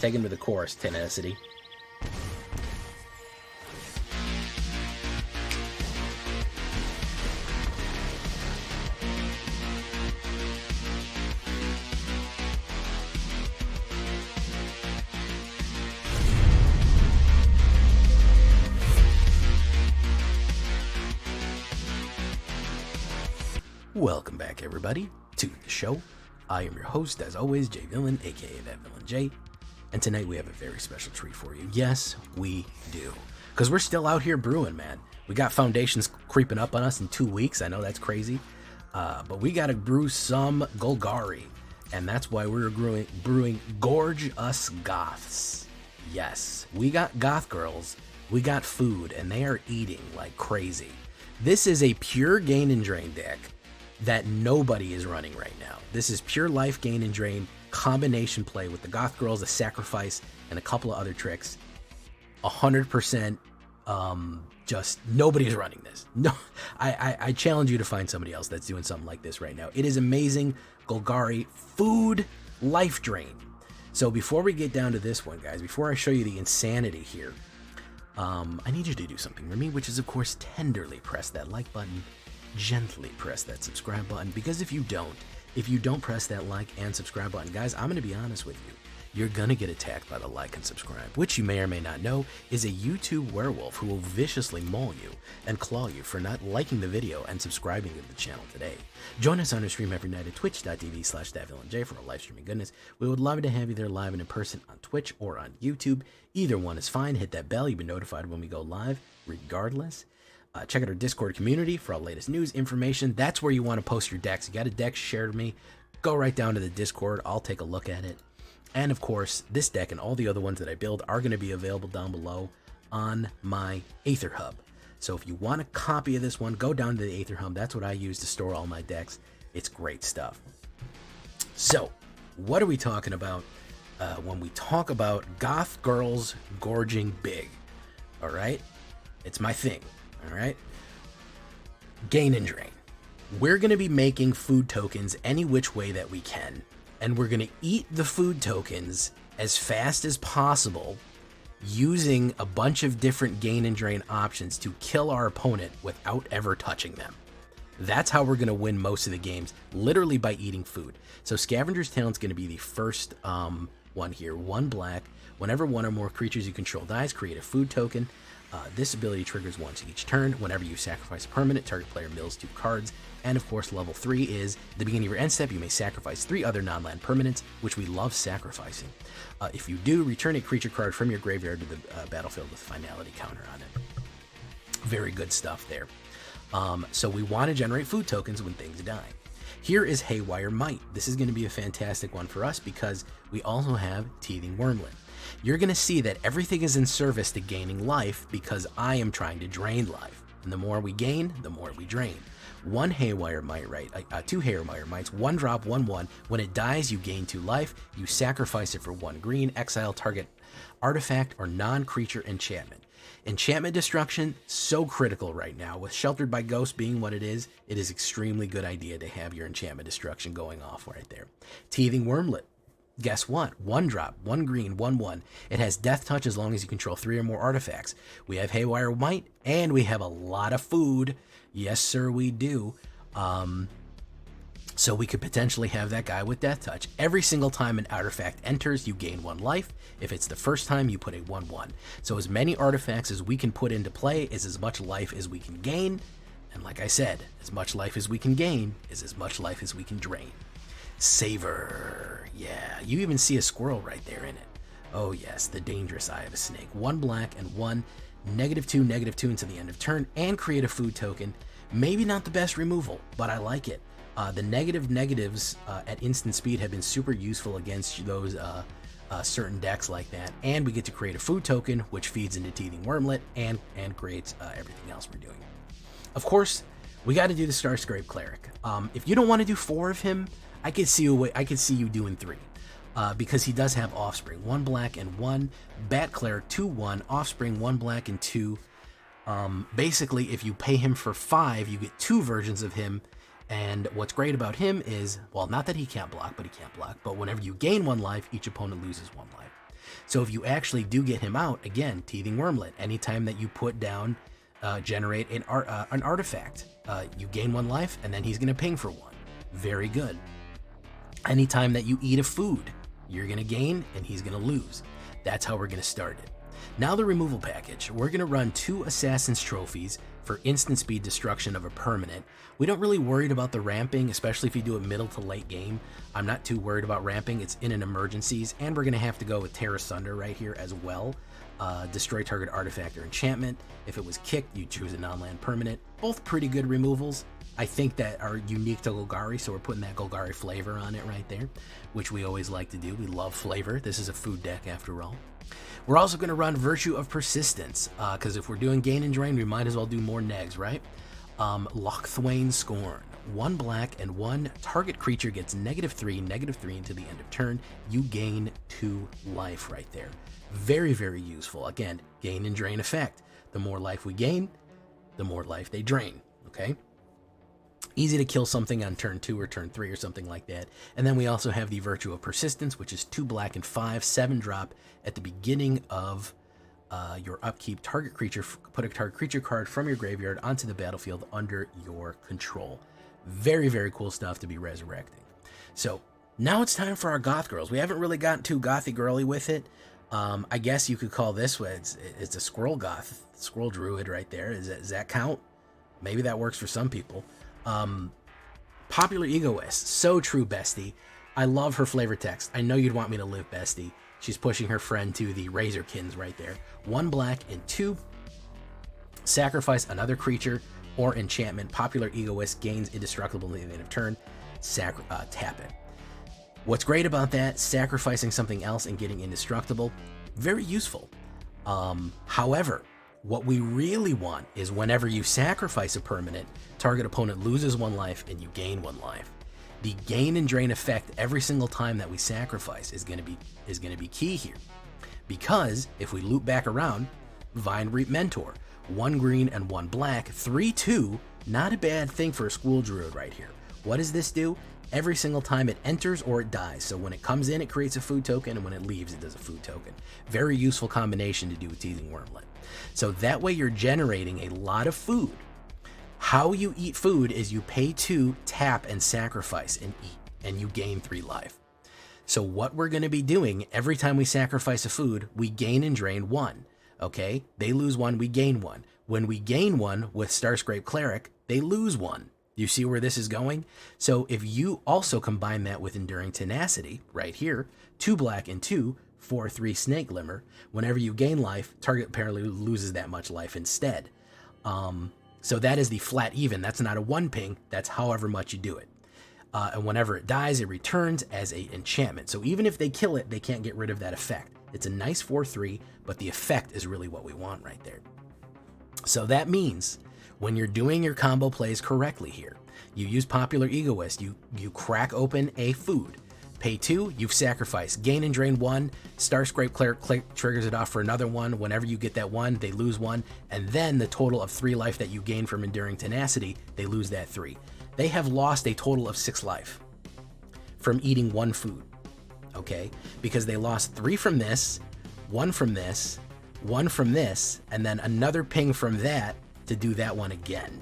Take him to the chorus, Tenacity. Welcome back, everybody, to the show. I am your host, as always, J Villain, aka That Villain J, and tonight we have a very special treat for you. Yes, we do, because we're still out here brewing, man. We got foundations creeping up on us in 2 weeks. I know that's crazy, but we got to brew some Golgari, and that's why we're brewing Gorge Us Goths. Yes, we got goth girls, we got food, and they are eating like crazy. This is a pure gain and drain deck that nobody is running right now. This is pure life gain and drain combination play with the goth girls, a sacrifice, and a couple of other tricks. 100%, just nobody's running this. No, I challenge you to find somebody else that's doing something like this right now. It is amazing. Golgari, food, life drain. So before we get down to this one, guys, before I show you the insanity here, I need you to do something for me, which is, of course, tenderly press that like button, gently press that subscribe button, because if you don't press that like and subscribe button, guys, I'm going to be honest with you, you're going to get attacked by the like and subscribe, which you may or may not know is a YouTube werewolf who will viciously maul you and claw you for not liking the video and subscribing to the channel today. Join us on our stream every night at twitch.tv/thatvillainj for our live streaming goodness. We would love to have you there live and in person on Twitch or on YouTube. Either one is fine. Hit that bell. You'll be notified when we go live regardless. Check out our Discord community for all latest news, information. That's where you want to post your decks. You got a deck, share to me. Go right down to the Discord. I'll take a look at it. And of course, this deck and all the other ones that I build are going to be available down below on my AetherHub. So if you want a copy of this one, go down to the AetherHub. That's what I use to store all my decks. It's great stuff. So, what are we talking about when we talk about goth girls gorging big? All right? It's my thing. All right, gain and drain. We're going to be making food tokens any which way that we can, and we're going to eat the food tokens as fast as possible using a bunch of different gain and drain options to kill our opponent without ever touching them. That's how we're going to win most of the games, literally by eating food. So Scavenger's Talent's going to be the first one here. 1 black. Whenever one or more creatures you control dies, create a food token. This ability triggers once each turn. Whenever you sacrifice a permanent, target player mills 2 cards. And of course, level 3 is, at the beginning of your end step, you may sacrifice 3 other non-land permanents, which we love sacrificing. If you do, return a creature card from your graveyard to the battlefield with a finality counter on it. Very good stuff there. So we want to generate food tokens when things die. Here is Haywire Might. This is going to be a fantastic one for us because we also have Teething Wormlet. You're going to see that everything is in service to gaining life because I am trying to drain life. And the more we gain, the more we drain. 1 Haywire Might, right? 2 Haywire Mights, 1 drop, 1/1. When it dies, you gain 2 life. You sacrifice it for 1 green. Exile target artifact or non-creature enchantment. Enchantment destruction, so critical right now. With Sheltered by Ghosts being what it is extremely good idea to have your enchantment destruction going off right there. Teething Wormlet. Guess what? 1 drop, 1 green, 1/1. It has Death Touch as long as you control 3 or more artifacts. We have Haywire Might, and we have a lot of food. Yes, sir, we do. So we could potentially have that guy with Death Touch. Every single time an artifact enters, you gain 1 life. If it's the first time, you put a 1/1. So as many artifacts as we can put into play is as much life as we can gain. And like I said, as much life as we can gain is as much life as we can drain. Savor. Yeah, you even see a squirrel right there in it. Oh yes, the dangerous eye of a snake. 1 black and 1 -2/-2 until the end of turn, and create a food token. Maybe not the best removal, but I like it. The negatives at instant speed have been super useful against those certain decks like that, and we get to create a food token which feeds into Teething Wormlet and creates everything else we're doing. Of course, we got to do the Starscrape Cleric. If you don't want to do 4 of him, I could see you doing 3. Because he does have Offspring, 1 black and 1 Bat Cleric, 2/1 Offspring, 1 black and 2. Basically, if you pay him for 5, you get 2 versions of him. And what's great about him is, well, not that he can't block, but he can't block. But whenever you gain 1 life, each opponent loses 1 life. So if you actually do get him out, again, Teething Wormlet, anytime that you put down, generate an artifact, you gain 1 life, and then he's going to ping for 1. Very good. Anytime that you eat a food, you're going to gain, and he's going to lose. That's how we're going to start it. Now the removal package. We're going to run 2 Assassin's Trophies for instant speed destruction of a permanent. We don't really worry about the ramping, especially if you do it middle to late game. I'm not too worried about ramping. It's in an emergencies, and we're going to have to go with Terra Sunder right here as well. Destroy target artifact or enchantment. If it was kicked, you choose a non-land permanent. Both pretty good removals. I think that are unique to Golgari, so we're putting that Golgari flavor on it right there, which we always like to do. We love flavor. This is a food deck after all. We're also going to run Virtue of Persistence, because if we're doing Gain and Drain, we might as well do more negs, right? Lochthwain Scorn. 1 black and 1 target creature gets -3 into the end of turn. You gain 2 life right there. Very, very useful. Again, gain and drain effect. The more life we gain, the more life they drain, okay? Easy to kill something on turn 2 or turn 3 or something like that. And then we also have the Virtue of Persistence, which is 2 black and 5, 7-drop at the beginning of your upkeep. Target creature, put a target creature card from your graveyard onto the battlefield under your control. Very, very cool stuff to be resurrecting. So now it's time for our goth girls. We haven't really gotten too gothy girly with it. I guess you could call this one, it's a squirrel goth, squirrel druid right there. Does that count? Maybe that works for some people. Popular Egoist, so true, bestie. I love her flavor text. I know you'd want me to live, bestie. She's pushing her friend to the Razorkins right there. 1 black and 2. Sacrifice another creature or enchantment. Popular Egoist gains indestructible at the end of turn. Tap it. What's great about that, sacrificing something else and getting indestructible, very useful. However, what we really want is whenever you sacrifice a permanent, target opponent loses 1 life and you gain 1 life. The gain and drain effect every single time that we sacrifice is going to be key here. Because if we loop back around, Vine Reap Mentor, 1 green and 1 black, 3/2, not a bad thing for a School Druid right here. What does this do? Every single time it enters or it dies. So when it comes in, it creates a food token, and when it leaves, it does a food token. Very useful combination to do with Teething Wormlet. So that way you're generating a lot of food. How you eat food is you pay 2, tap, and sacrifice and eat, and you gain 3 life. So what we're going to be doing every time we sacrifice a food, we gain and drain 1. Okay? They lose 1, we gain 1. When we gain 1 with Starscrape Cleric, they lose 1. You see where this is going? So if you also combine that with Enduring Tenacity, right here, 2 black and 2, 4/3 Snake Glimmer, whenever you gain life, target apparently loses that much life instead. So that is the flat even. That's not a 1 ping, that's however much you do it. And whenever it dies, it returns as a enchantment. So even if they kill it, they can't get rid of that effect. It's a nice 4/3, but the effect is really what we want right there. So that means when you're doing your combo plays correctly here, you use Popular Egoist, you crack open a food, pay 2, you've sacrificed, gain and drain 1, Starscrape Cleric triggers it off for another 1. Whenever you get that 1, they lose 1, and then the total of 3 life that you gain from Enduring Tenacity, they lose that 3. They have lost a total of 6 life from eating 1 food, okay? Because they lost 3 from this, 1 from this, 1 from this, and then another ping from that to do that one again.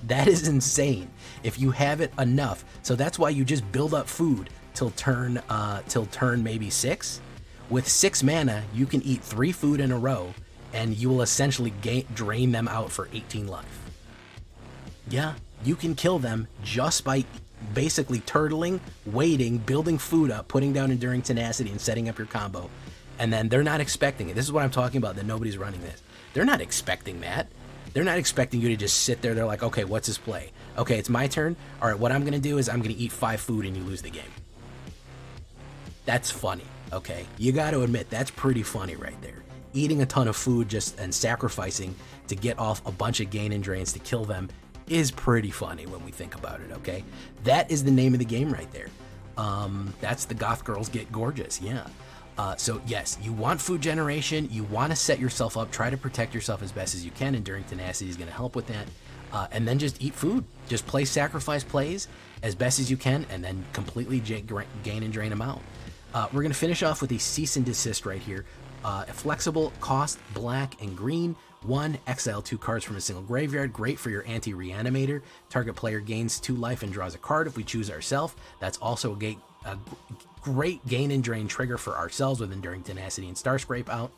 That is insane if you have it enough. So that's why you just build up food till turn maybe 6. With 6 mana, you can eat 3 food in a row, and you will essentially drain them out for 18 life. Yeah, you can kill them just by basically turtling, waiting, building food up, putting down Enduring Tenacity, and setting up your combo. And then they're not expecting it. This is what I'm talking about, that nobody's running this. They're not expecting that. They're not expecting you to just sit there. They're like, okay, what's his play? Okay, it's my turn. All right, what I'm going to do is I'm going to eat 5 food and you lose the game. That's funny, okay? You got to admit, that's pretty funny right there. Eating a ton of food and sacrificing to get off a bunch of gain and drains to kill them is pretty funny when we think about it, okay? That is the name of the game right there. That's the Goth Girls Get Gorgeous, yeah. So yes, you want food generation, you want to set yourself up, try to protect yourself as best as you can. Enduring Tenacity is going to help with that. And then just eat food. Just play sacrifice plays as best as you can, and then completely gain and drain them out. We're going to finish off with a cease and desist right here. A flexible, cost, black and green. 1, exile 2 cards from a single graveyard. Great for your anti-reanimator. Target player gains 2 life and draws a card if we choose ourselves. That's also a great gain and drain trigger for ourselves with Enduring Tenacity and Starscrape out.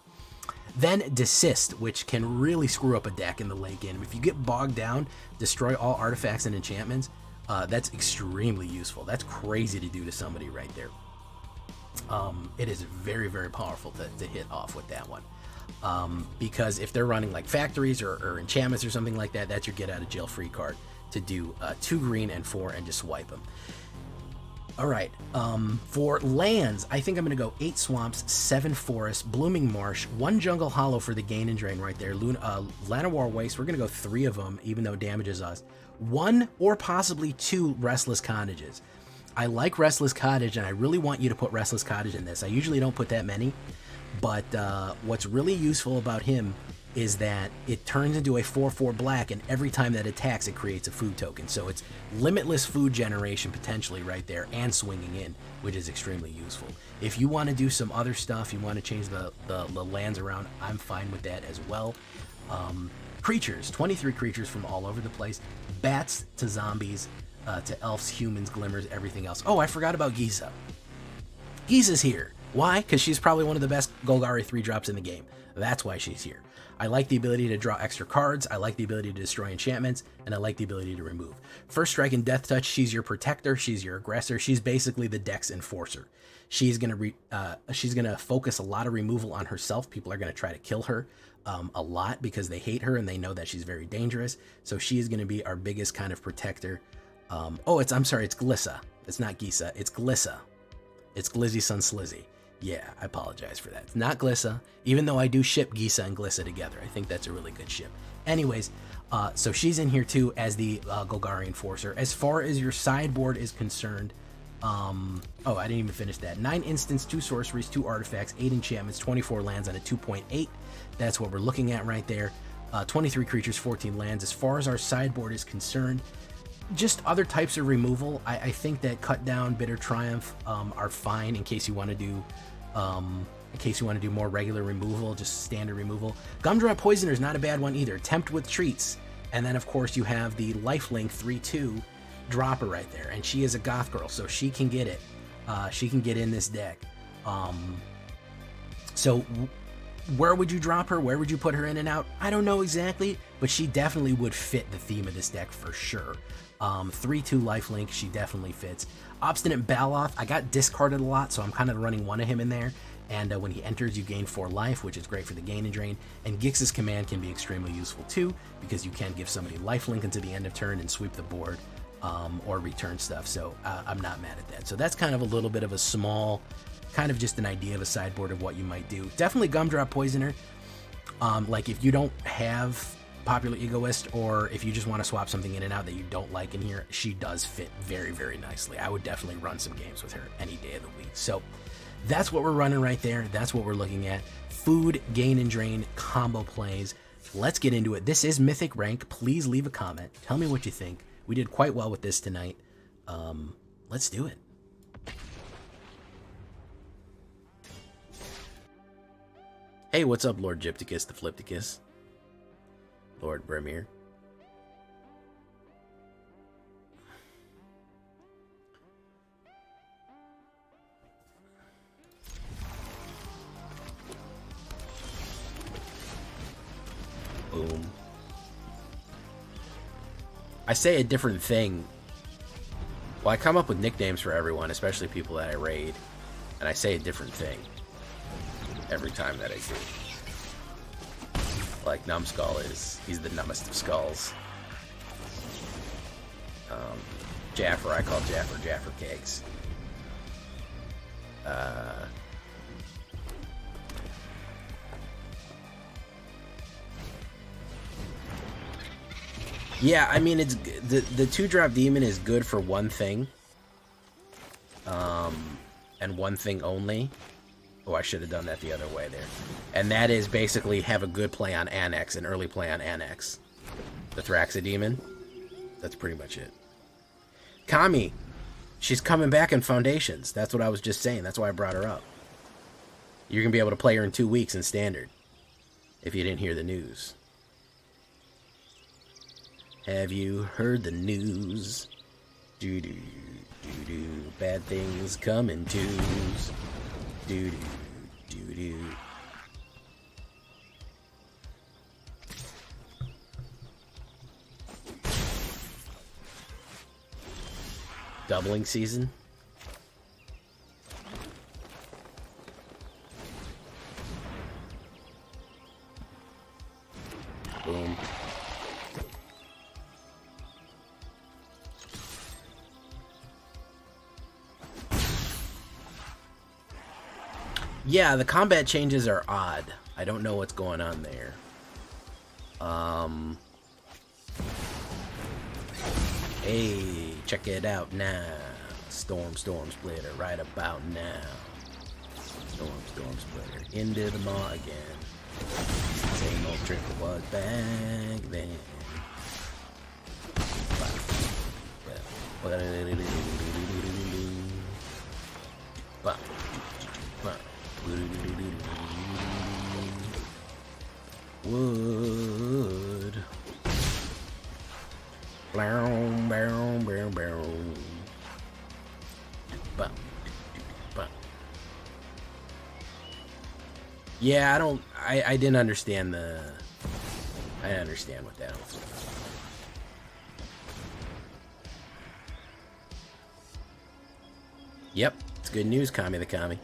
Then Desist, which can really screw up a deck in the late game. If you get bogged down, destroy all artifacts and enchantments. That's extremely useful. That's crazy to do to somebody right there. It is very, very powerful to hit off with that one. Because if they're running like factories or enchantments or something like that, that's your get out of jail free card to do 2 green and 4 and just swipe them. All right, for lands, I think I'm going to go 8 swamps, 7 forests, blooming marsh, 1 jungle hollow for the gain and drain right there. Llanowar Waste, we're going to go 3 of them, even though it damages us. 1 or possibly 2 Restless Cottages. I like Restless Cottage, and I really want you to put Restless Cottage in this. I usually don't put that many, but what's really useful about him is that it turns into a 4/4 black, and every time that attacks, it creates a food token. So it's limitless food generation potentially right there, and swinging in, which is extremely useful. If you want to do some other stuff, you want to change the lands around, I'm fine with that as well. Creatures, 23 creatures from all over the place. Bats to zombies, to elves, humans, glimmers, everything else. Oh, I forgot about Giza. Giza's here. Why? Because she's probably one of the best Golgari 3-drops in the game. That's why she's here. I like the ability to draw extra cards, I like the ability to destroy enchantments, and I like the ability to remove. First Strike and Death Touch, she's your protector, she's your aggressor, she's basically the deck's enforcer. She's gonna focus a lot of removal on herself. People are gonna try to kill her a lot because they hate her and they know that she's very dangerous. So she is gonna be our biggest kind of protector. I'm sorry, it's Glissa. It's not Gisa, it's Glissa. It's Glizzy Sun Slizzy. Yeah, I apologize for that. It's not Glissa, even though I do ship Gisa and Glissa together. I think that's a really good ship. Anyways, so she's in here too as the Golgari Enforcer. As far as your sideboard is concerned, I didn't even finish that. 9 instants, 2 sorceries, 2 artifacts, 8 enchantments, 24 lands on a 2.8. That's what we're looking at right there. 23 creatures, 14 lands. As far as our sideboard is concerned, just other types of removal. I think that Cut Down, Bitter Triumph are fine in case you want to do more regular removal, just standard removal. Gumdrop Poisoner is not a bad one either. Tempt with Treats, and then of course you have the Lifelink 3/2 dropper right there, and she is a goth girl, so she can get it. She can get in this deck. So where would you drop her? Where would you put her in and out? I don't know exactly, but she definitely would fit the theme of this deck for sure. 3/2 lifelink, she definitely fits. Obstinate Baloth, I got discarded a lot, so I'm kind of running one of him in there. And when he enters, you gain 4 life, which is great for the gain and drain. And Gix's command can be extremely useful too, because you can give somebody lifelink until the end of turn and sweep the board, or return stuff. So I'm not mad at that. So that's kind of a little bit of a small, kind of just an idea of a sideboard of what you might do. Definitely Gumdrop Poisoner. Like if you don't have Popular Egoist, or if you just want to swap something in and out that you don't like in here, she does fit very, very nicely. I would definitely run some games with her any day of the week. So that's what we're running right there. That's what we're looking at. Food, gain and drain, combo plays. Let's get into it. This is Mythic rank. Please leave a comment. Tell me what you think. We did quite well with this tonight. Let's do it. Hey, what's up, Lord Gypticus the Flipticus? Lord Brimir. Boom. I say a different thing. Well, I come up with nicknames for everyone, especially people that I raid, and I say a different thing every time that I do. Like Numbskull he's the numbest of skulls. Jaffer, I call Jaffer Cakes. Yeah, I mean, it's the 2-drop demon is good for one thing, and one thing only. Oh, I should have done that the other way there. And that is basically have a good play on Annex, an early play on Annex. The Thraxidemon. That's pretty much it. Kami. She's coming back in Foundations. That's what I was just saying. That's why I brought her up. You're going to be able to play her in 2 weeks in Standard. If you didn't hear the news. Have you heard the news? Do-do, do-do. Bad things come in twos. Do-do, do-do. Doubling season? Boom. Yeah, the combat changes are odd. I don't know what's going on there. Hey, check it out now. Storm Splitter right about now. Storm Splitter into the maw again. Same old trick it was back then. Wood. Bow, bow, bow, bow. Yeah, I didn't understand I didn't understand what that was. Yep, it's good news, Kami the Kami.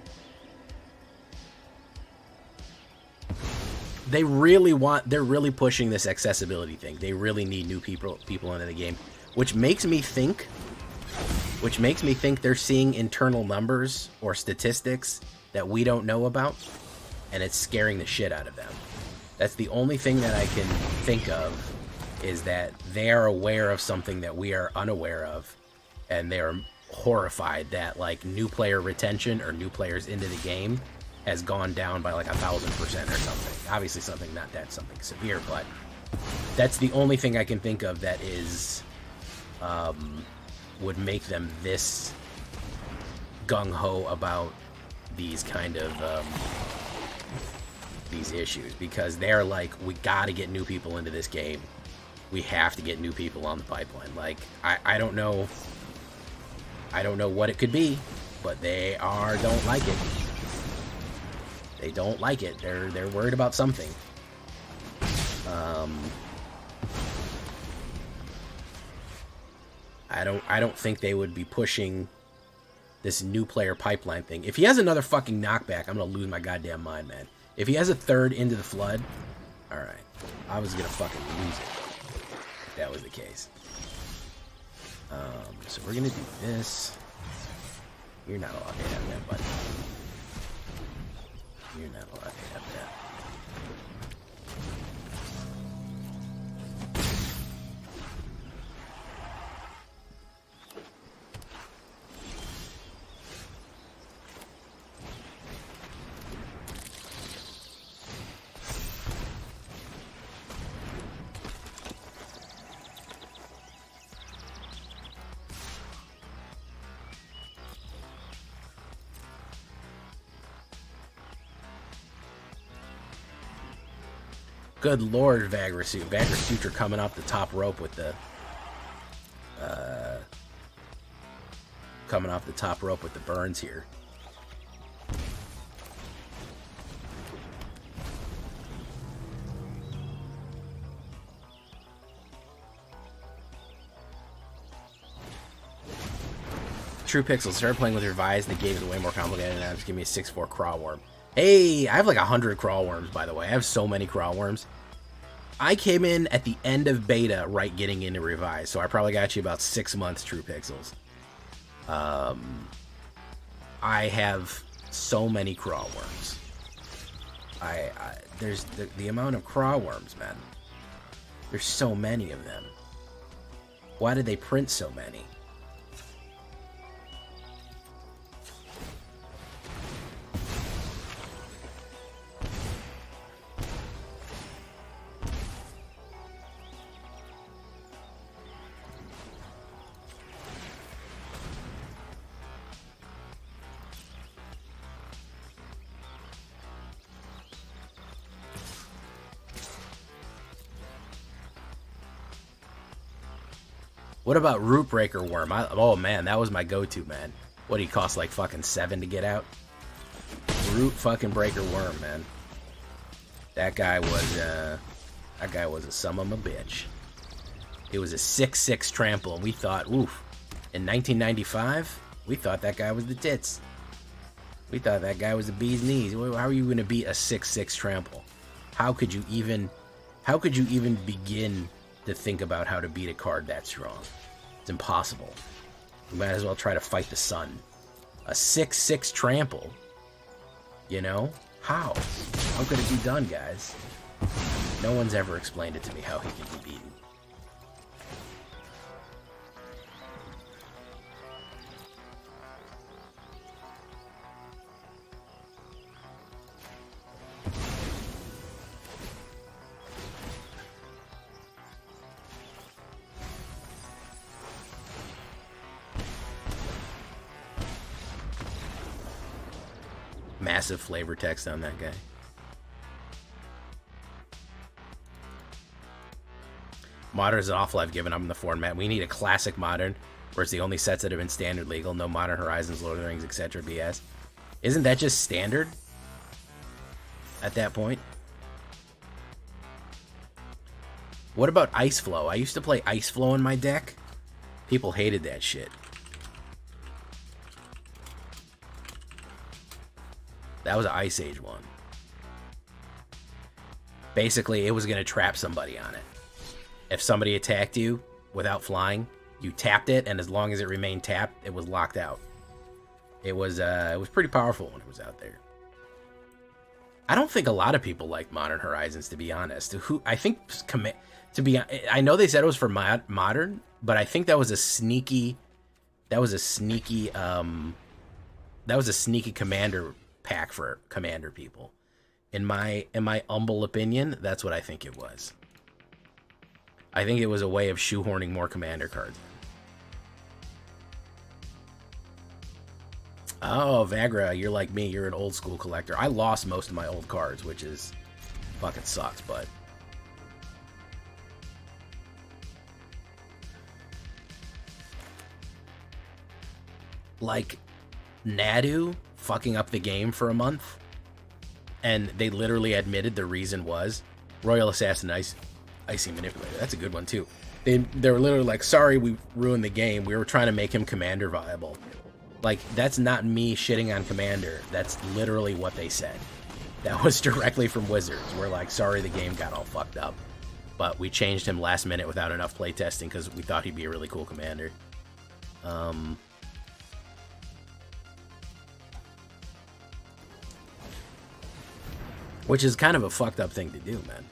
They're really pushing this accessibility thing. They really need new people into the game, which makes me think they're seeing internal numbers or statistics that we don't know about, and it's scaring the shit out of them. That's the only thing that I can think of, is that they are aware of something that we are unaware of, and they're horrified that like new player retention or new players into the game has gone down by like 1,000% or something. Obviously something severe, but that's the only thing I can think of that is would make them this gung-ho about these kind of these issues, because they're like, we gotta get new people into this game. We have to get new people on the pipeline. Like, I don't know what it could be, but they don't like it. They don't like it. They're worried about something. I don't think they would be pushing this new player pipeline thing. If he has another fucking knockback, I'm gonna lose my goddamn mind, man. If he has a third Into the Flood, alright. I was gonna fucking lose it if that was the case. So we're gonna do this. You're not allowed to have that button. You're not allowed to have that. Good lord, Vagrasuit. Vagrasuit are coming off the top rope with the burns here. True Pixels, start playing with Revised. The game is way more complicated now. Just give me a 6-4 crawl worm. Hey, I have like 100 crawl worms, by the way. I have so many crawl worms. I came in at the end of beta, right getting into Revised, so I probably got you about 6 months, True Pixels. I have so many crawl worms. There's the amount of crawl worms, man. There's so many of them. Why did they print so many? What about Root Breaker Worm? Oh man, that was my go-to, man. What, he cost like fucking 7 to get out? Root fucking Breaker Worm, man. That guy was a son of a bitch. It was a 6/6 trample, and we thought, oof. In 1995, we thought that guy was the tits. We thought that guy was the bee's knees. How are you going to beat a 6/6 trample? How could you even begin to think about how to beat a card that strong? It's impossible. You might as well try to fight the sun. A 6/6 trample. You know? How? How could it be done, guys? No one's ever explained it to me how he can be beaten. Massive flavor text on that guy. Modern is awful. I've given up on the format. We need a classic modern, where it's the only sets that have been standard legal. No Modern Horizons, Lord of the Rings, etc. BS. Isn't that just standard at that point? What about Ice Flow? I used to play Ice Flow in my deck. People hated that shit. That was an Ice Age one. Basically, it was going to trap somebody on it. If somebody attacked you without flying, you tapped it, and as long as it remained tapped, it was locked out. It was pretty powerful when it was out there. I don't think a lot of people like Modern Horizons, to be honest. I know they said it was for modern, but I think that was a sneaky commander pack for commander people. In my humble opinion, that's what I think it was. I think it was a way of shoehorning more commander cards. Oh, Vagra, you're like me. You're an old school collector. I lost most of my old cards, which is fucking sucks, but like Nadu fucking up the game for a month, and they literally admitted the reason was Royal Assassin Icy Manipulator. That's a good one too. They were literally like, sorry, we ruined the game. We were trying to make him commander viable. Like, that's not me shitting on commander. That's literally what they said. That was directly from Wizards. We're like, sorry, the game got all fucked up, but we changed him last minute without enough playtesting because we thought he'd be a really cool commander. Which is kind of a fucked up thing to do, man.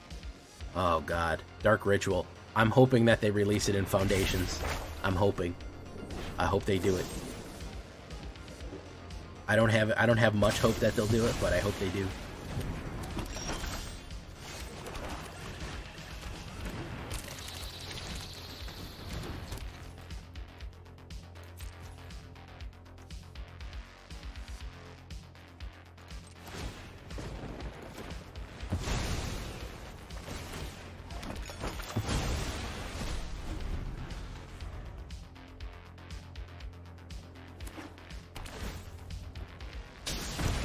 Oh, God. Dark Ritual. I'm hoping that they release it in Foundations. I'm hoping. I hope they do it. I don't have much hope that they'll do it, but I hope they do.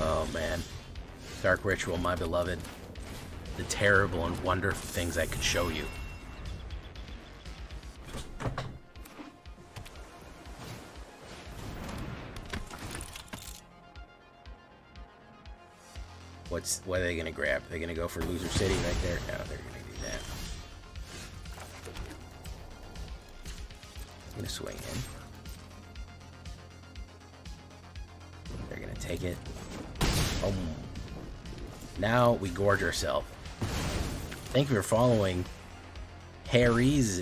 Oh, man. Dark Ritual, my beloved. The terrible and wonderful things I could show you. What are they going to grab? Are they going to go for Loser City right there? No, they're going to do that. I'm going to swing in. They're going to take it. Oh. Now we gorge ourselves. Thank you for following Harry's.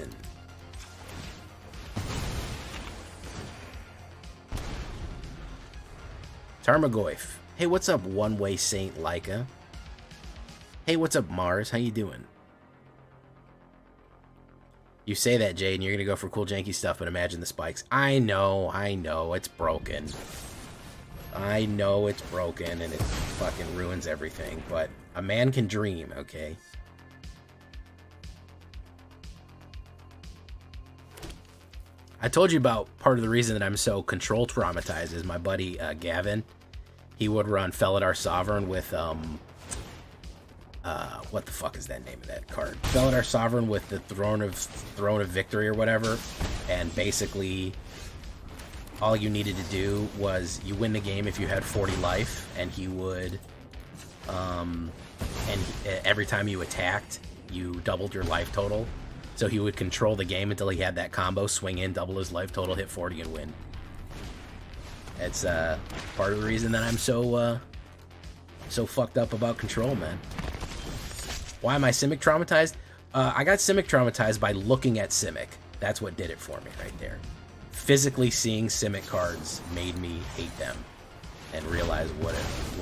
Tarmogoyf. Hey, what's up, One Way Saint Leica? Hey, what's up, Mars? How you doing? You say that, Jade, and you're gonna go for cool janky stuff, but imagine the spikes. I know, it's broken. I know it's broken, and it fucking ruins everything, but a man can dream, okay? I told you about part of the reason that I'm so control traumatized is my buddy Gavin. He would run Felidar Sovereign with what the fuck is that name of that card? Felidar Sovereign with the Throne of Victory or whatever, and basically all you needed to do was you win the game if you had 40 life, and he would every time you attacked, you doubled your life total. So he would control the game until he had that combo, swing in, double his life total, hit 40, and win. It's part of the reason that I'm so fucked up about control, man. Why am I Simic traumatized? I got Simic traumatized by looking at Simic. That's what did it for me right there. Physically seeing Simic cards made me hate them and realize what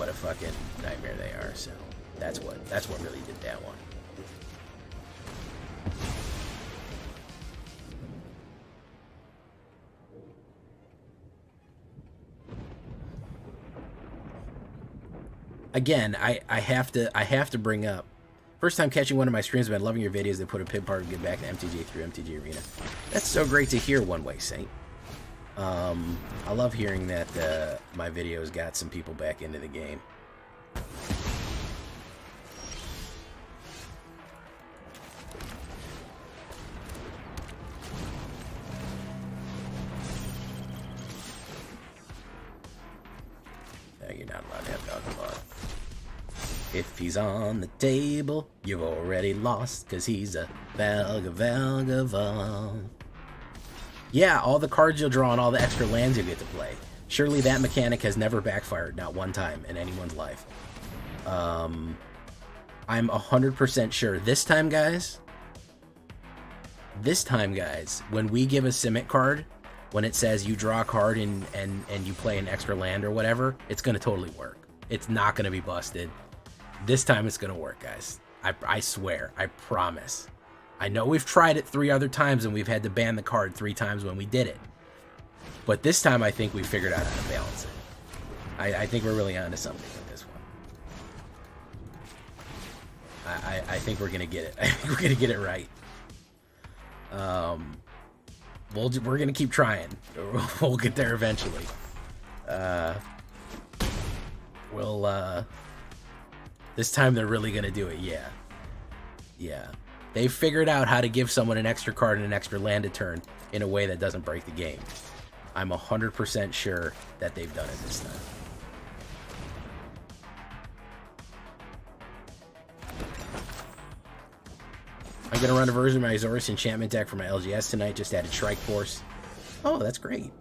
a fucking nightmare they are. So that's what really did that one. Again, I have to bring up, first time catching one of my streams, I've been loving your videos. They put a pin part to get back to MTG through MTG Arena. That's so great to hear, One Way Saint. I love hearing that my videos got some people back into the game. You're not allowed to have alcohol. If he's on the table, you've already lost, cause he's a Valgaval. Yeah, all the cards you'll draw and all the extra lands you'll get to play. Surely that mechanic has never backfired, not one time in anyone's life. I'm 100% sure this time, guys, when we give a Simic card, when it says you draw a card and you play an extra land or whatever, it's going to totally work. It's not going to be busted. This time it's going to work, guys. I swear. I promise. I know we've tried it 3 other times and we've had to ban the card 3 times when we did it. But this time I think we figured out how to balance it. I think we're really onto something with this one. I think we're going to get it. I think we're going to get it right. We're gonna keep trying. We'll get there eventually. This time they're really gonna do it. Yeah. They figured out how to give someone an extra card and an extra land a turn in a way that doesn't break the game. I'm 100% sure that they've done it this time. I'm going to run a version of my Azorius enchantment deck for my LGS tonight. Just added Strike Force. Oh, that's great.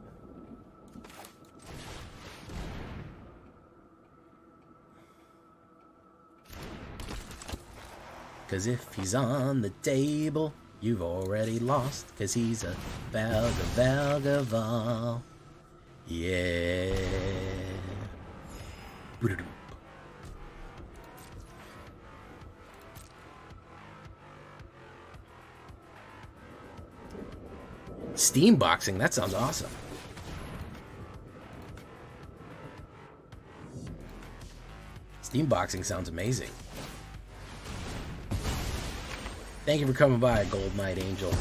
Cause if he's on the table, you've already lost. Cause he's a Valgaval. Yeah. Steam boxing, that sounds awesome. Steam boxing sounds amazing. Thank you for coming by, Gold Knight Angel.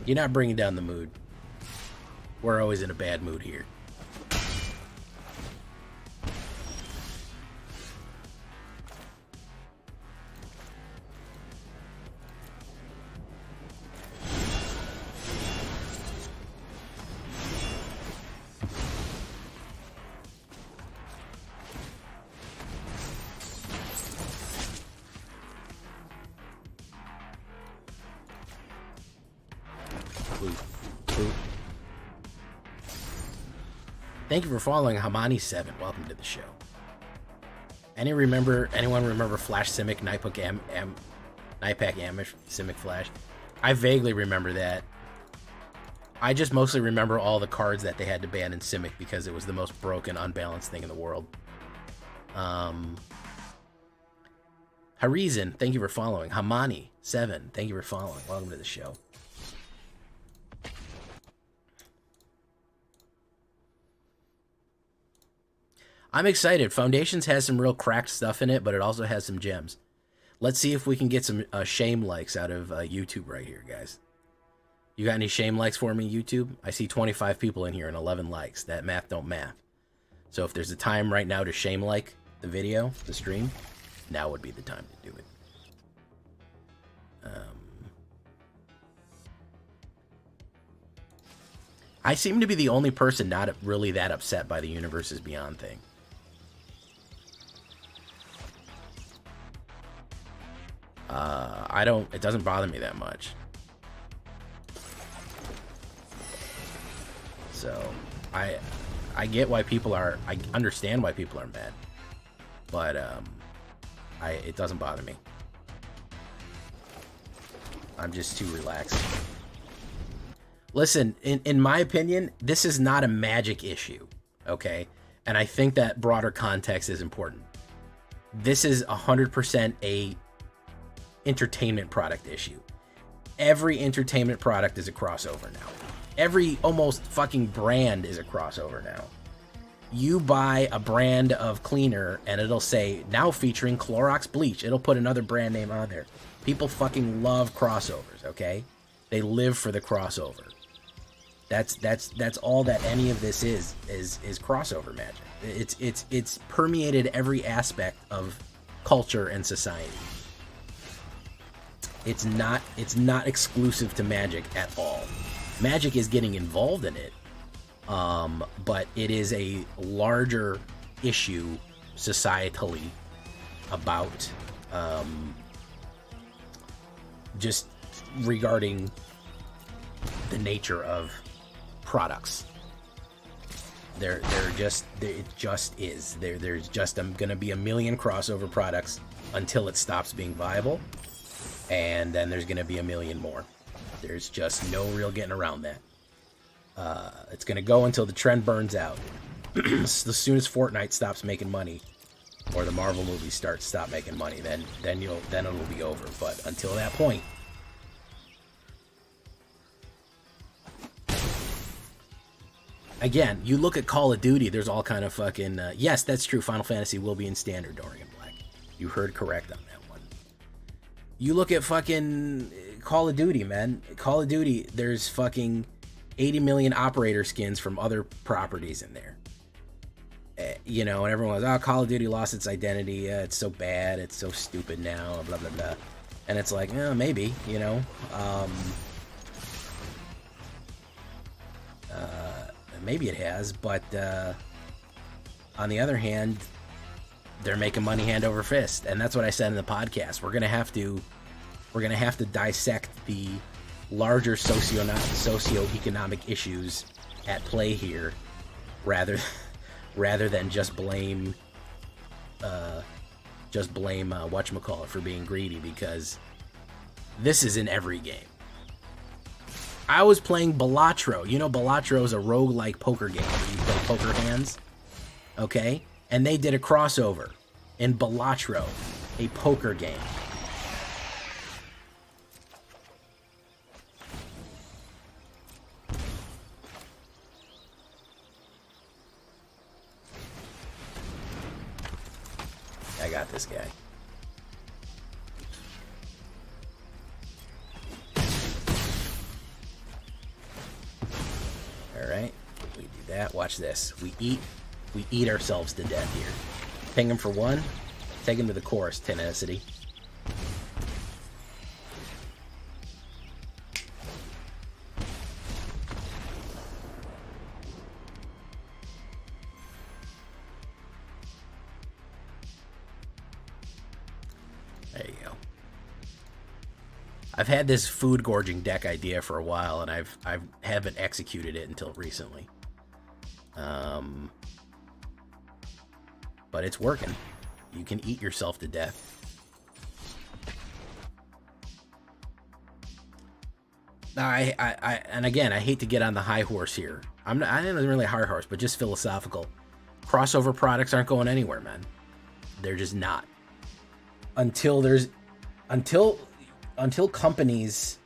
You're not bringing down the mood. We're always in a bad mood here. Thank you for following Hamani7. Welcome to the show. Anyone remember Flash Simic, Nightpack Amish Simic Flash? I vaguely remember that. I just mostly remember all the cards that they had to ban in Simic because it was the most broken, unbalanced thing in the world. Harizen, thank you for following. Hamani7, thank you for following. Welcome to the show. I'm excited. Foundations has some real cracked stuff in it, but it also has some gems. Let's see if we can get some shame likes out of YouTube right here, guys. You got any shame likes for me, YouTube? I see 25 people in here and 11 likes. That math don't math. So if there's a time right now to shame like the video, the stream, now would be the time to do it. I seem to be the only person not really that upset by the Universes Beyond thing. It doesn't bother me that much. So, I get why people are, I understand why people are mad. But, it doesn't bother me. I'm just too relaxed. Listen, in my opinion, this is not a Magic issue, okay? And I think that broader context is important. This is 100% a entertainment product issue. Every entertainment product is a crossover now. Every almost fucking brand is a crossover now. You buy a brand of cleaner and it'll say, now featuring Clorox bleach. It'll put another brand name on there. People fucking love crossovers, okay? They live for the crossover. That's all that any of this is crossover magic. It's permeated every aspect of culture and society. It's not exclusive to Magic at all. Magic is getting involved in it, but it is a larger issue societally about just regarding the nature of products. It just is. There's just going to be a million crossover products until it stops being viable, and then there's going to be a million more. There's just no real getting around that. It's going to go until the trend burns out. As soon as Fortnite stops making money, or the Marvel movies stop making money, then it'll be over. But until that point, again, you look at Call of Duty, there's all kind of fucking... yes, that's true, Final Fantasy will be in Standard, Dorian Black. You heard correct on that one. You look at fucking Call of Duty, man. Call of Duty, there's fucking 80 million operator skins from other properties in there. You know, and everyone goes, oh, Call of Duty lost its identity. It's so bad. It's so stupid now, blah, blah, blah. And it's like, maybe, you know. Maybe it has, but on the other hand, they're making money hand over fist, and that's what I said in the podcast. We're gonna have to dissect the larger socioeconomic issues at play here, rather than just blame whatchamacallit for being greedy, because this is in every game. I was playing Balatro. You know, Balatro is a roguelike poker game where you play poker hands. Okay? And they did a crossover in Balatro, a poker game. I got this guy. Alright, we do that. Watch this. We eat ourselves to death here. Ping him for one. Take him to the chorus, tenacity. There you go. I've had this food gorging deck idea for a while, and I haven't executed it until recently. But it's working. You can eat yourself to death. And again, I hate to get on the high horse here. I didn't really high horse, but just philosophical. Crossover products aren't going anywhere, man. They're just not. Until companies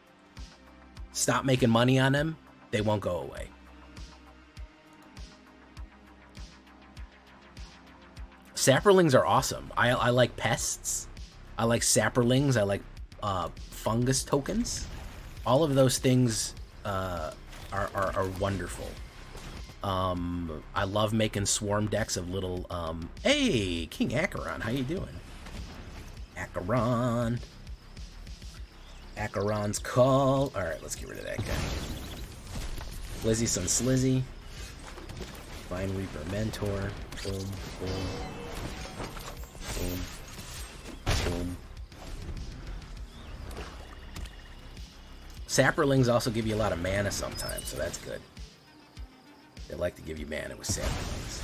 stop making money on them, they won't go away. Saprolings are awesome. I like pests. I like saprolings. I like fungus tokens. All of those things are wonderful. I love making swarm decks of little, hey, King Acheron, how you doing? Acheron. Acheron's call. Alright, let's get rid of that guy. Blizzy Sun Slizzy. Vine Reaper Mentor. Boom, boom. Boom. Boom. Saprolings also give you a lot of mana sometimes, so that's good. They like to give you mana with saplings.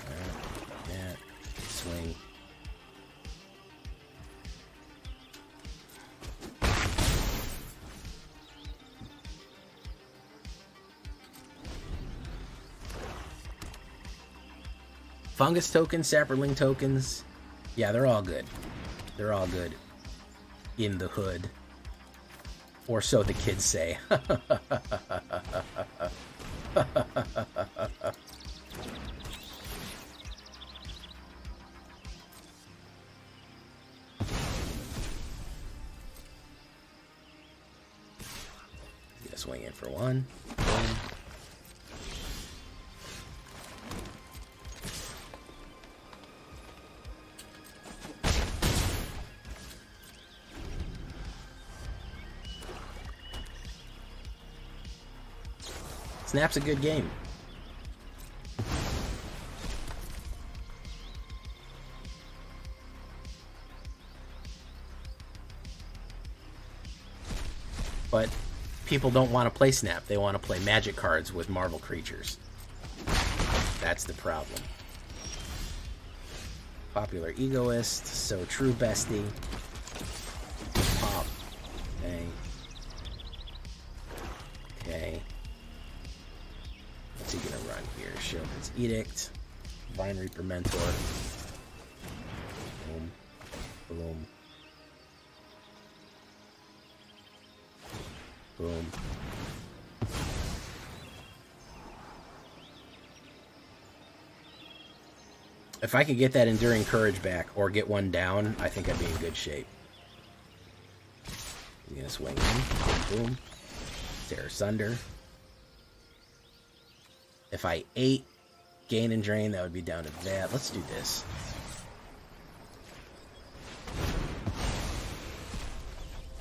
Alright, that. Swing. Fungus tokens, saproling tokens. Yeah, they're all good. They're all good. In the hood. Or so the kids say. Gonna swing in for one. Boom. Snap's a good game. But people don't want to play Snap. They want to play Magic cards with Marvel creatures. That's the problem. Popular Egoist. So true, bestie. Pop. Okay. Okay. What's he gonna run here? Shogun's Edict. Vine Reaper Mentor. Boom. Boom. Boom. If I could get that Enduring Courage back or get one down, I think I'd be in good shape. I'm gonna swing in. Boom. Boom. Tear Sunder. If I ate Gain and Drain, that would be down to that. Let's do this.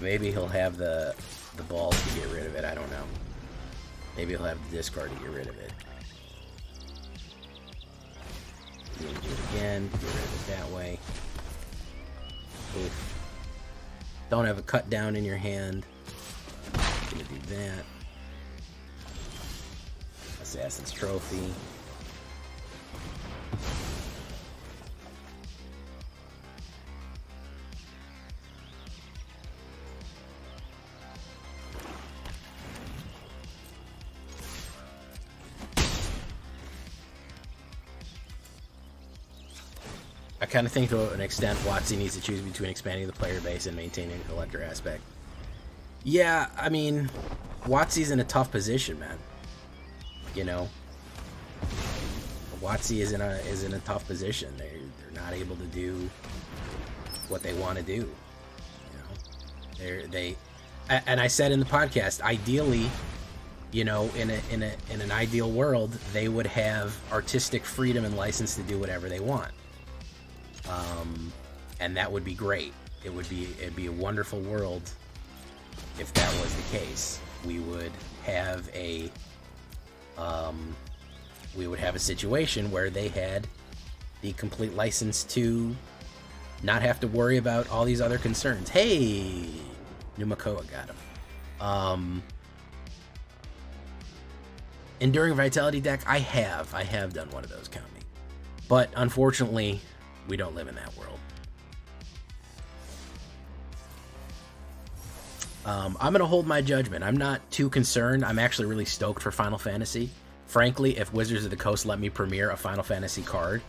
Maybe he'll have the balls to get rid of it. I don't know. Maybe he'll have the discard to get rid of it. Do it again. Get rid of it that way. Oof. Don't have a cut down in your hand. Gonna do that. Assassin's Trophy. I kind of think to an extent WotC needs to choose between expanding the player base and maintaining the collector aspect. Yeah, I mean, WotC's in a tough position, man. You know, WotC is in a tough position. They're not able to do what they want to do. You know, and I said in the podcast, ideally, you know, in an ideal world, they would have artistic freedom and license to do whatever they want. And that would be great. It'd be a wonderful world if that was the case. We would have a situation where they had the complete license to not have to worry about all these other concerns. Hey, Numakoa got him. Enduring Vitality deck, I have done one of those, count me. But unfortunately, we don't live in that world. I'm going to hold my judgment. I'm not too concerned. I'm actually really stoked for Final Fantasy. Frankly, if Wizards of the Coast let me premiere a Final Fantasy card,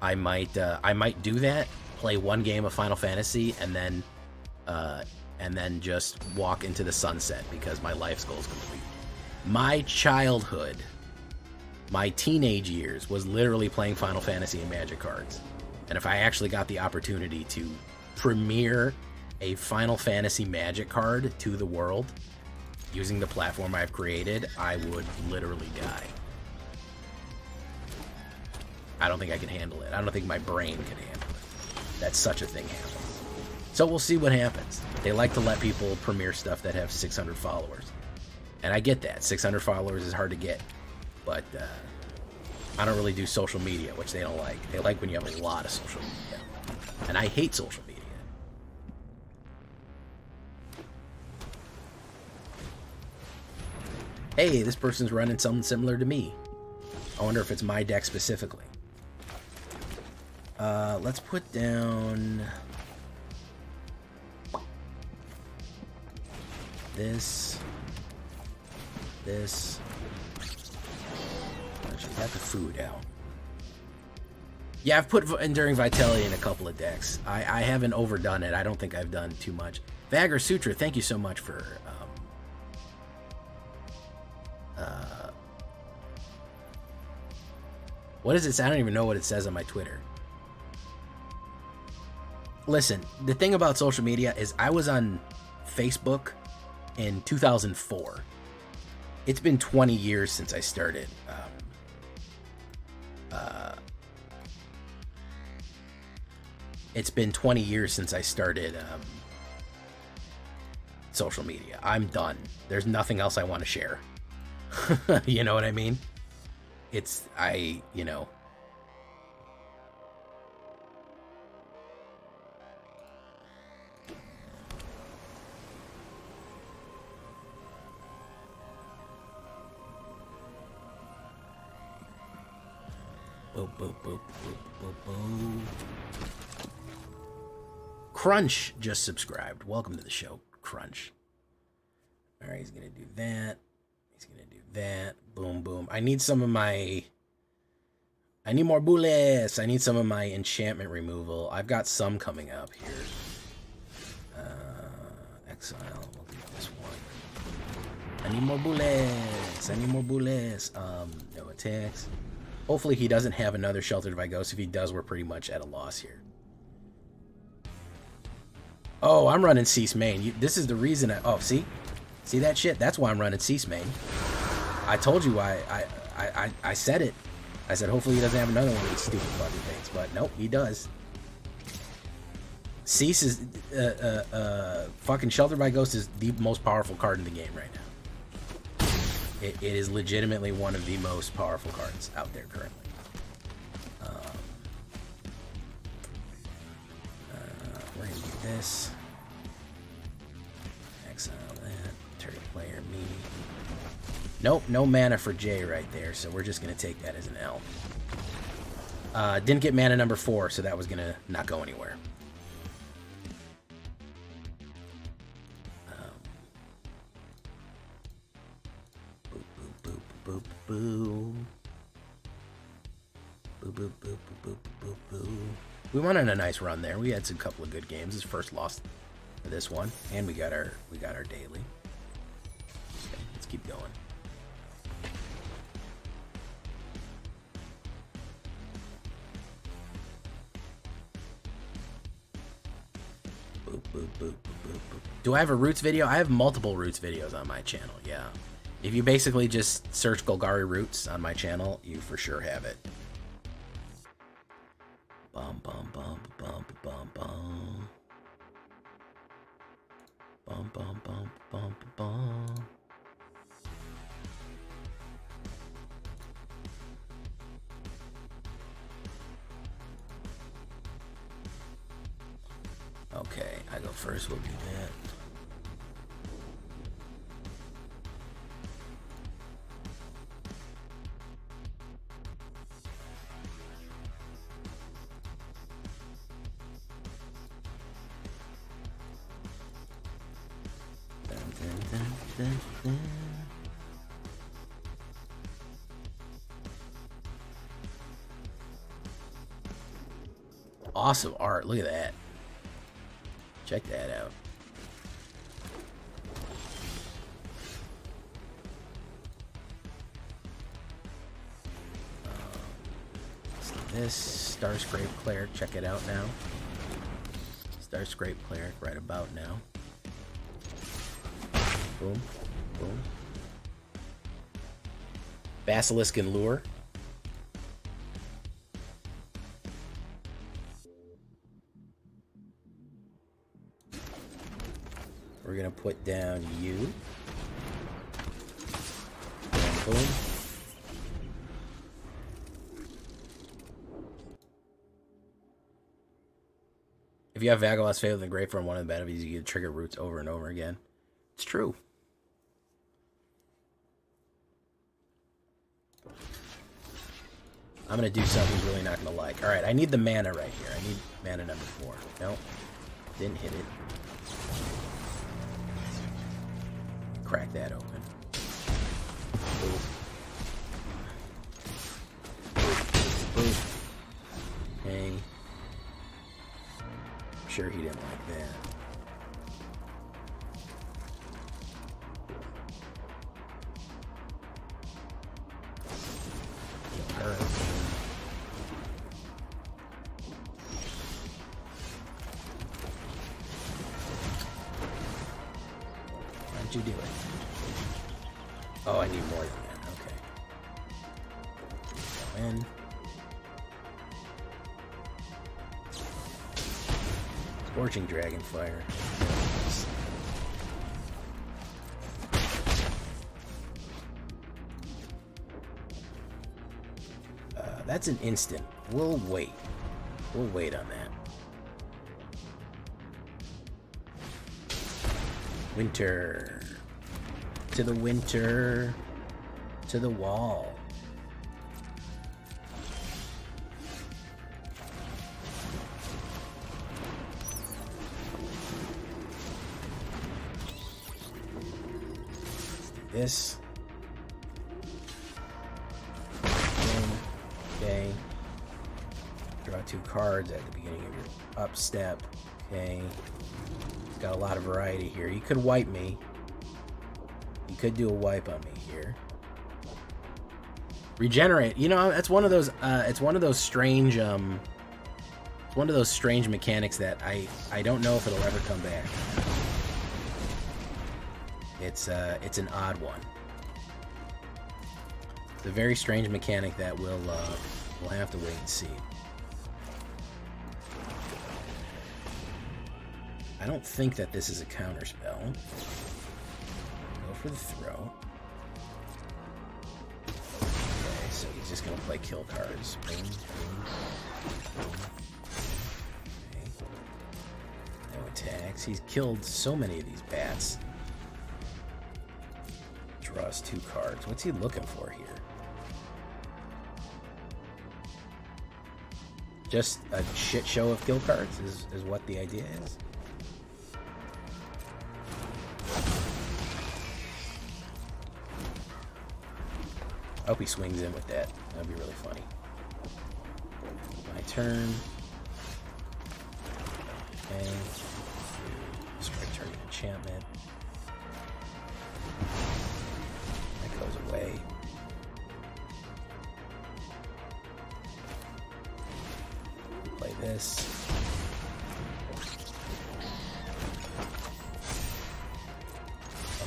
I might do that, play one game of Final Fantasy, and then just walk into the sunset because my life's goal is complete. My childhood my teenage years was literally playing Final Fantasy and Magic cards. And if I actually got the opportunity to premiere a Final Fantasy Magic card to the world using the platform I've created, I would literally die. I don't think I can handle it. I don't think my brain can handle it. That such a thing happens. So we'll see what happens. They like to let people premiere stuff that have 600 followers. And I get that. 600 followers is hard to get. But I don't really do social media, which they don't like. They like when you have a lot of social media. And I hate social media. Hey, this person's running something similar to me. I wonder if it's my deck specifically. Let's put down this. Actually, got the food out. Yeah, I've put Enduring Vitality in a couple of decks. I haven't overdone it. I don't think I've done too much. Vagger Sutra, thank you so much for what is it? I don't even know what it says on my Twitter. Listen, the thing about social media is I was on Facebook in 2004. It's been 20 years since I started. It's been 20 years since I started social media. I'm done. There's nothing else I want to share. You know what I mean? You know. Boop, boop, boop, boop, boop, boop. Crunch just subscribed. Welcome to the show, Crunch. All right, he's going to do that. He's going to do that. Boom, boom. I need some of my... I need more bullets. I need some of my enchantment removal. I've got some coming up here. Exile. We'll do this one. I need more bullets. I need more bullets. No attacks. Hopefully he doesn't have another Sheltered by Ghost. If he does, we're pretty much at a loss here. Oh, I'm running Cease Main. This is the reason oh, see? See that shit? That's why I'm running Cease Main. I told you why. I said it. I said hopefully he doesn't have another one of these stupid fucking things. But nope, he does. Cease is... fucking Sheltered by Ghost is the most powerful card in the game right now. It is legitimately one of the most powerful cards out there currently. We're going to do this. Exile that. Turn player me. Nope, no mana for Jay right there, so we're just going to take that as an L. Didn't get mana number 4, so that was going to not go anywhere. Boop, boop. Boop, boop, boop, boop, boop, boop. We went on a nice run there. We had a couple of good games. This first loss for this one, and we got our daily. Okay, let's keep going. Boop, boop, boop, boop, boop. Do I have a Roots video? I have multiple Roots videos on my channel. Yeah. If you basically just search Golgari Roots on my channel, you for sure have it. Bum, bum, bum, bum, bum, bum. Bum, bum, bum, bum, bum. Okay, I go first. We'll do that. Awesome art. Look at that. Check that out. this. Starscrape Cleric, check it out now. Starscrape Cleric right about now. Boom, boom. Basilisk and Lure. We're gonna put down you. Boom, boom. If you have Vagalot's Fable in the Grave from one of the battlefields, you get trigger roots over and over again. It's true. I'm going to do something he's really not going to like. Alright, I need the mana right here. I need mana number 4. Nope. Didn't hit it. Crack that open. Boom. Boom. Okay. I'm sure he didn't like that. How'd you do it? Oh, I need more than that. Okay. Go in. Scorching Dragonfire. That's an instant. We'll wait. We'll wait on that. Winter. To the winter. To the wall. This. Okay. Draw 2 cards at the beginning of your up step. Okay. He's got a lot of variety here. He could wipe me. He could do a wipe on me here. Regenerate. You know, it's one of those. It's one of those strange. It's one of those strange mechanics that I don't know if it'll ever come back. It's an odd one. It's a very strange mechanic that we'll have to wait and see. I don't think that this is a counter spell. Go for the throw. Okay, so he's just gonna play kill cards. Boom, boom, boom. Okay. No attacks. He's killed so many of these bats. Draws 2 cards. What's he looking for here? Just a shit show of kill cards is what the idea is. I hope he swings in with that. That'd be really funny. My turn. Okay. Strike target enchantment. That goes away. Play this.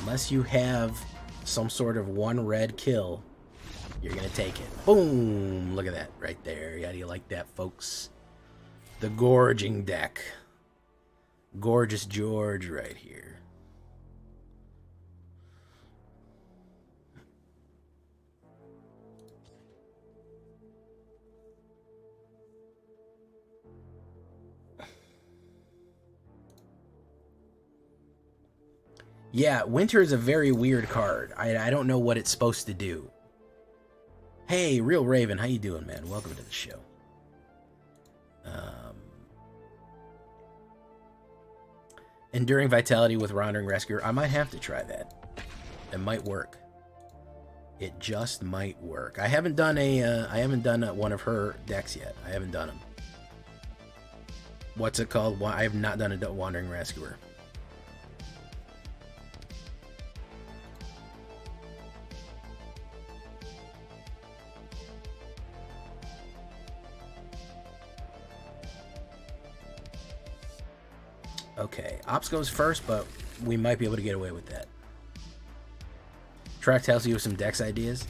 Unless you have some sort of 1 red kill, you're gonna take it. Boom! Look at that right there. How do you like that, folks? The gorging deck. Gorgeous George right here. Yeah, Winter is a very weird card. I don't know what it's supposed to do. Hey, Real Raven, how you doing, man? Welcome to the show. Enduring Vitality with Wandering Rescuer. I might have to try that. It might work. It just might work. I haven't done one of her decks yet. I haven't done them. What's it called? I have not done a Wandering Rescuer. Okay, Ops goes first, but we might be able to get away with that. Trex tells you some Dex ideas.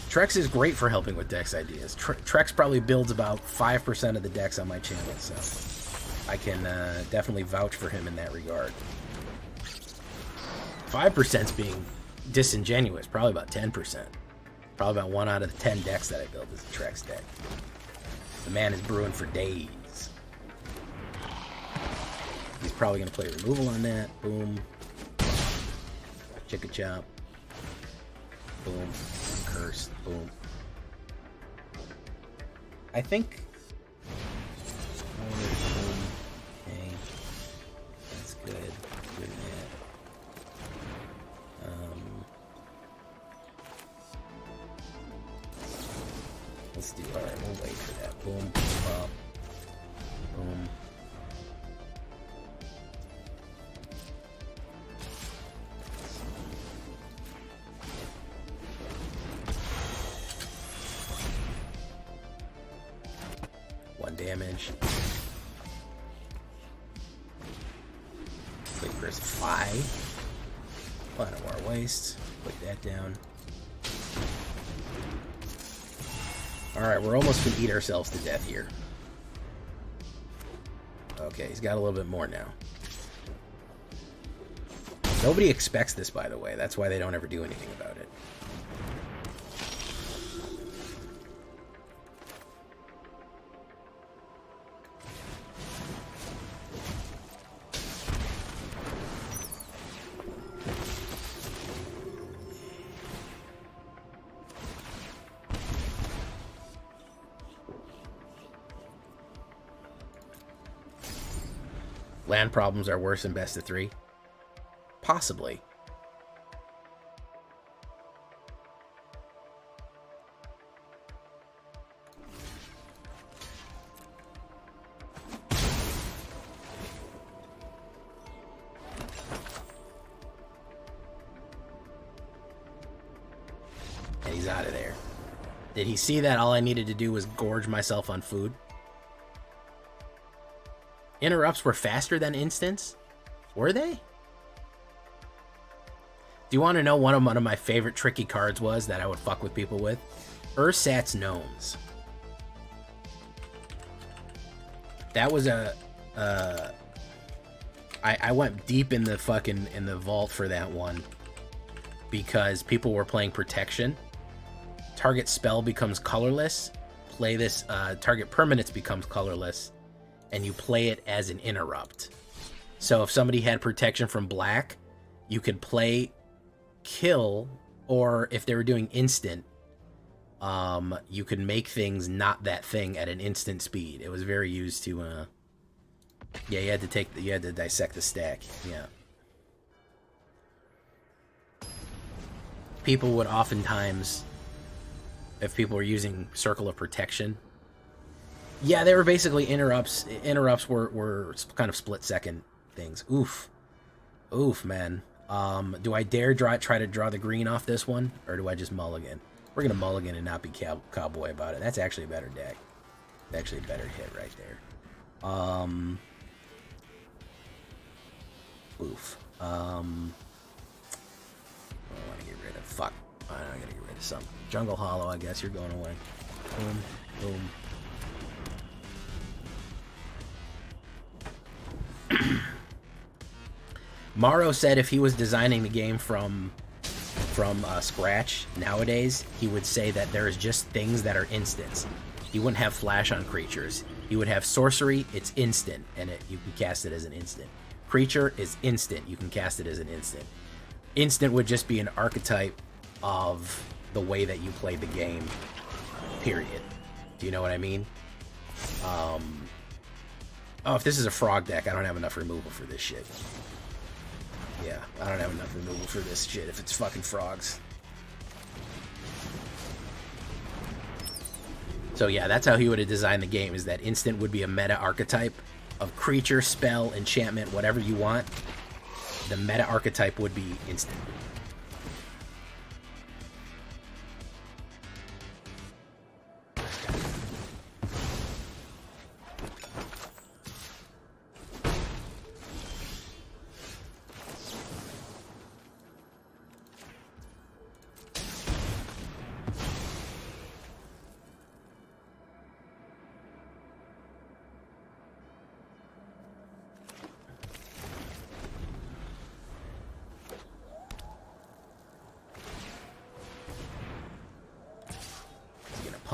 Trex is great for helping with Dex ideas. Trex probably builds about 5% of the decks on my channel, so I can definitely vouch for him in that regard. 5%'s being disingenuous, probably about 10%. Probably about 1 out of the 10 decks that I build is a Trex deck. The man is brewing for days. He's probably going to play removal on that. Boom. Chicka chop. Boom. Curse. Boom. I think... Boom. Okay. That's good. Good that. Let's do... Alright, we'll wait for that. Boom. Pop. Boom. Damage. Click first 5. Bottom of our waist. Put that down. Alright, we're almost gonna eat ourselves to death here. Okay, he's got a little bit more now. Nobody expects this, by the way. That's why they don't ever do anything about it. Land problems are worse than best of 3? Possibly. And he's out of there. Did he see that all I needed to do was gorge myself on food? Interrupts were faster than instants? Were they? Do you want to know one of my favorite tricky cards was that I would fuck with people with? Ursat's Gnomes. That was a... I went deep in the fucking... in the vault for that one. Because people were playing Protection. Target spell becomes colorless. Play this... target permanence becomes colorless. And you play it as an interrupt. So if somebody had protection from black, you could play kill, or if they were doing instant, you could make things not that thing at an instant speed. It was very used to yeah, you had to dissect the stack. Yeah. People would oftentimes, if people were using Circle of Protection, yeah, they were basically interrupts. Interrupts were kind of split-second things. Oof. Oof, man. Do I dare try to draw the green off this one? Or do I just mulligan? We're going to mulligan and not be cowboy about it. That's actually a better deck. It's actually a better hit right there. Oof. I want to get rid of... Fuck. I gotta get rid of some. Jungle Hollow, I guess. You're going away. Boom. Boom. Morrow said if he was designing the game from scratch nowadays, he would say that there's just things that are instants. He wouldn't have flash on creatures. He would have sorcery, it's instant, and you can cast it as an instant. Creature is instant, you can cast it as an instant. Instant would just be an archetype of the way that you play the game, period. Do you know what I mean? Oh, if this is a frog deck, I don't have enough removal for this shit. Yeah, I don't have enough removal for this shit if it's fucking frogs. So yeah, that's how he would have designed the game, is that instant would be a meta archetype of creature, spell, enchantment, whatever you want. The meta archetype would be instant.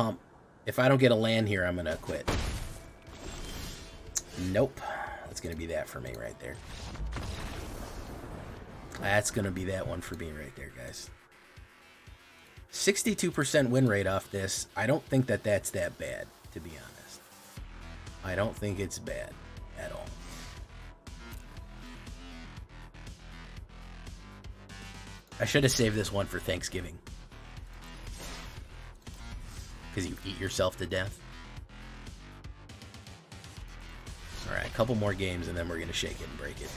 pump. If I don't get a land here, I'm gonna quit. Nope. That's gonna be that for me right there. That's gonna be that one for me right there, guys. 62% win rate off this. I don't think that that's that bad, to be honest. I don't think it's bad at all. I should have saved this one for Thanksgiving. Because you eat yourself to death. Alright, a couple more games and then we're going to shake it and break it.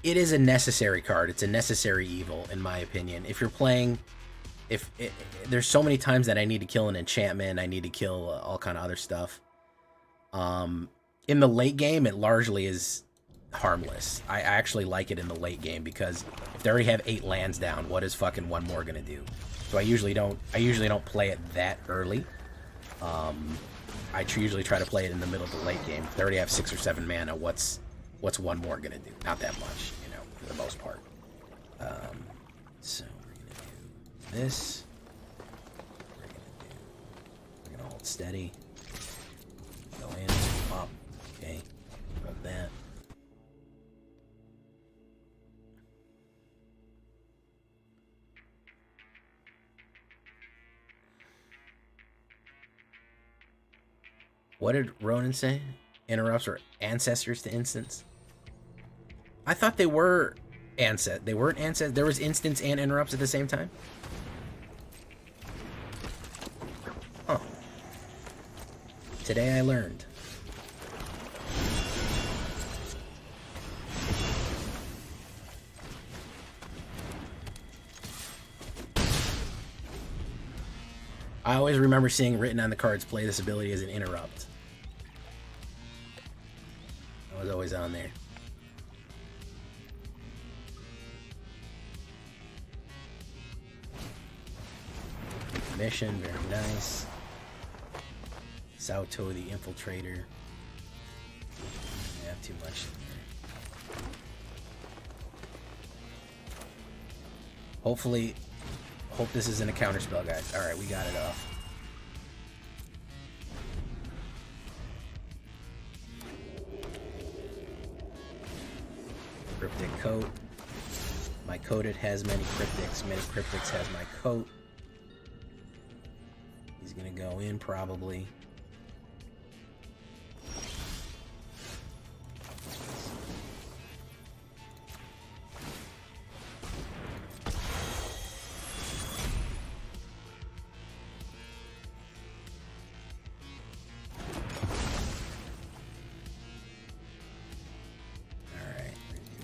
It is a necessary card. It's a necessary evil, in my opinion. If you're playing... there's so many times that I need to kill an enchantment. I need to kill all kind of other stuff. In the late game, it largely is harmless. I actually like it in the late game because if they already have 8 lands down, what is fucking one more gonna do? So I usually don't play it that early. I usually try to play it in the middle of the late game. If they already have 6 or 7 mana, what's one more gonna do? Not that much, you know, for the most part. So we're gonna do this. We're gonna hold steady. Go in, pop. Okay, hold that. What did Ronan say? Interrupts are ancestors to instants? I thought they were they weren't ancestors. There was instants and interrupts at the same time? Huh. Today I learned. I always remember seeing written on the cards, play this ability as an interrupt. That was always on there. Mission, very nice. Sauto the Infiltrator. I have too much in there. Hopefully, hope this isn't a counterspell, guys. Alright, we got it off. Cryptic coat. My coated has many cryptics. Many cryptics has my coat. He's gonna go in probably. Alright,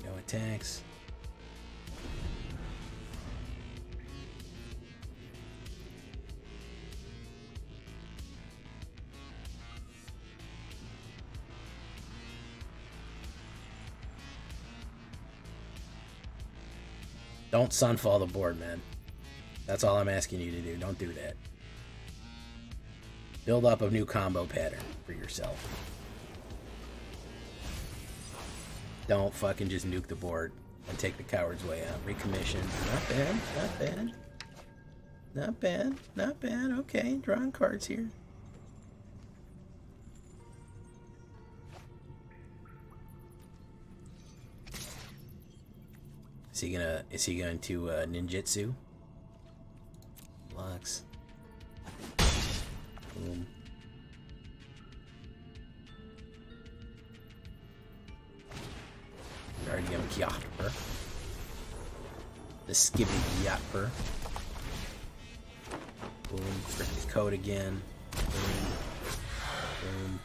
no attacks. Don't sunfall the board, man. That's all I'm asking you to do. Don't do that. Build up a new combo pattern for yourself. Don't fucking just nuke the board and take the coward's way out. Recommission. Not bad. Not bad. Not bad. Not bad. Okay, drawing cards here. Is he going to ninjutsu? Blocks. Boom. Already got Gyatper. The Skibby Gyatper. Boom. Cryptic code again. Boom. Boom.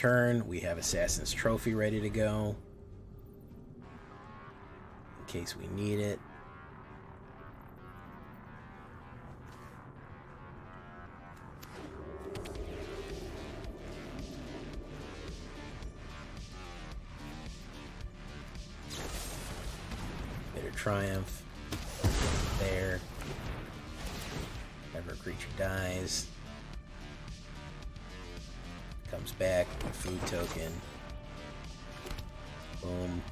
turn, we have Assassin's Trophy ready to go. In case we need it. Bitter Triumph. There. Whenever a creature dies. Comes back, food token. Boom.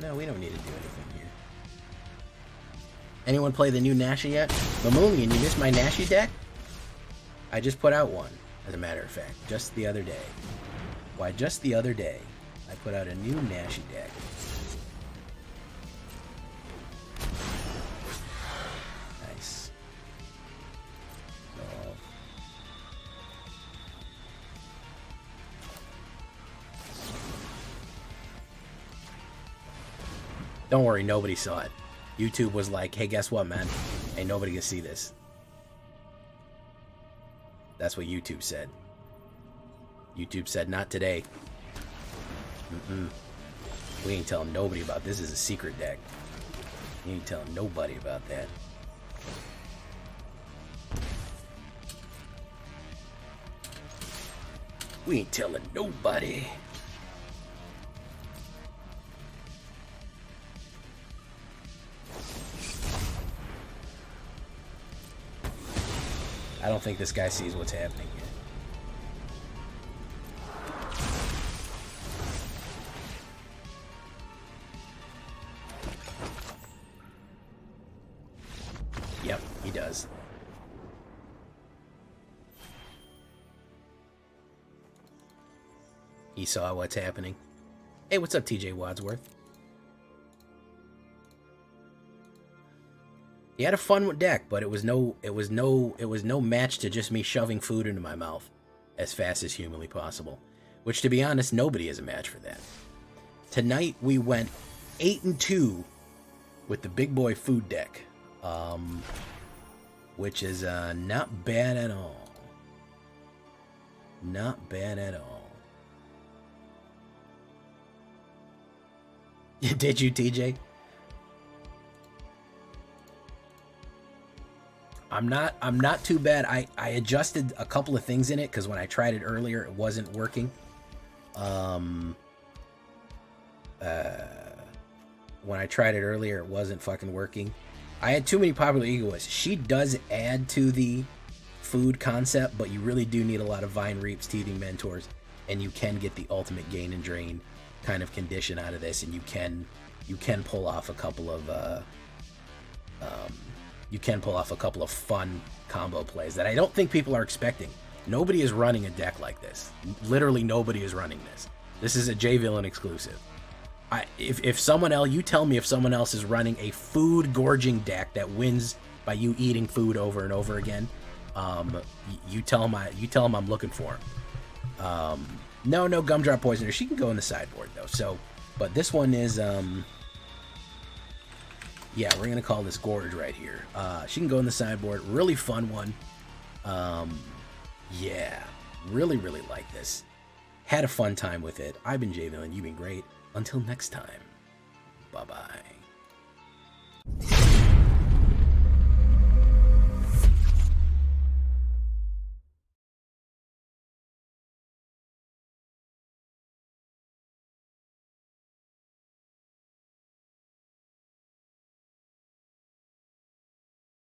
No, we don't need to do anything here. Anyone play the new Nashi yet? Mamoolian, you missed my Nashi deck? I just put out one. As a matter of fact, just the other day. Why, just the other day, I put out a new Nashi deck. Nice. So, don't worry, nobody saw it. YouTube was like, hey, guess what, man? Ain't nobody can see this. That's what YouTube said. YouTube said, not today. We ain't telling nobody about this. This is a secret deck. You ain't telling nobody about that. We ain't telling nobody. I don't think this guy sees what's happening here. Yep, he does. He saw what's happening. Hey, what's up, TJ Wadsworth? He had a fun deck, but it was no match to just me shoving food into my mouth as fast as humanly possible. Which, to be honest, nobody is a match for that. Tonight we went 8-2 with the big boy food deck, which is not bad at all. Not bad at all. Did you, TJ? I'm not too bad. I adjusted a couple of things in it because when I tried it earlier, it wasn't working. When I tried it earlier, it wasn't fucking working. I had too many popular egoists. She does add to the food concept, but you really do need a lot of Vine Reaps, Teething Mentors, and you can get the ultimate gain and drain kind of condition out of this, and you can pull off a couple of fun combo plays that I don't think people are expecting. Nobody is running a deck like this. Literally nobody is running this. This is a J-Villain exclusive. If someone else, you tell me if someone else is running a food gorging deck that wins by you eating food over and over again, you tell them I'm looking for him. No Gumdrop Poisoner. She can go in the sideboard though. So, but this one is yeah, we're gonna call this Gorge right here. She can go in the sideboard. Really fun one. Yeah, really like this. Had a fun time with it. I've been J-Villain. You've been great. Until next time. Bye-bye.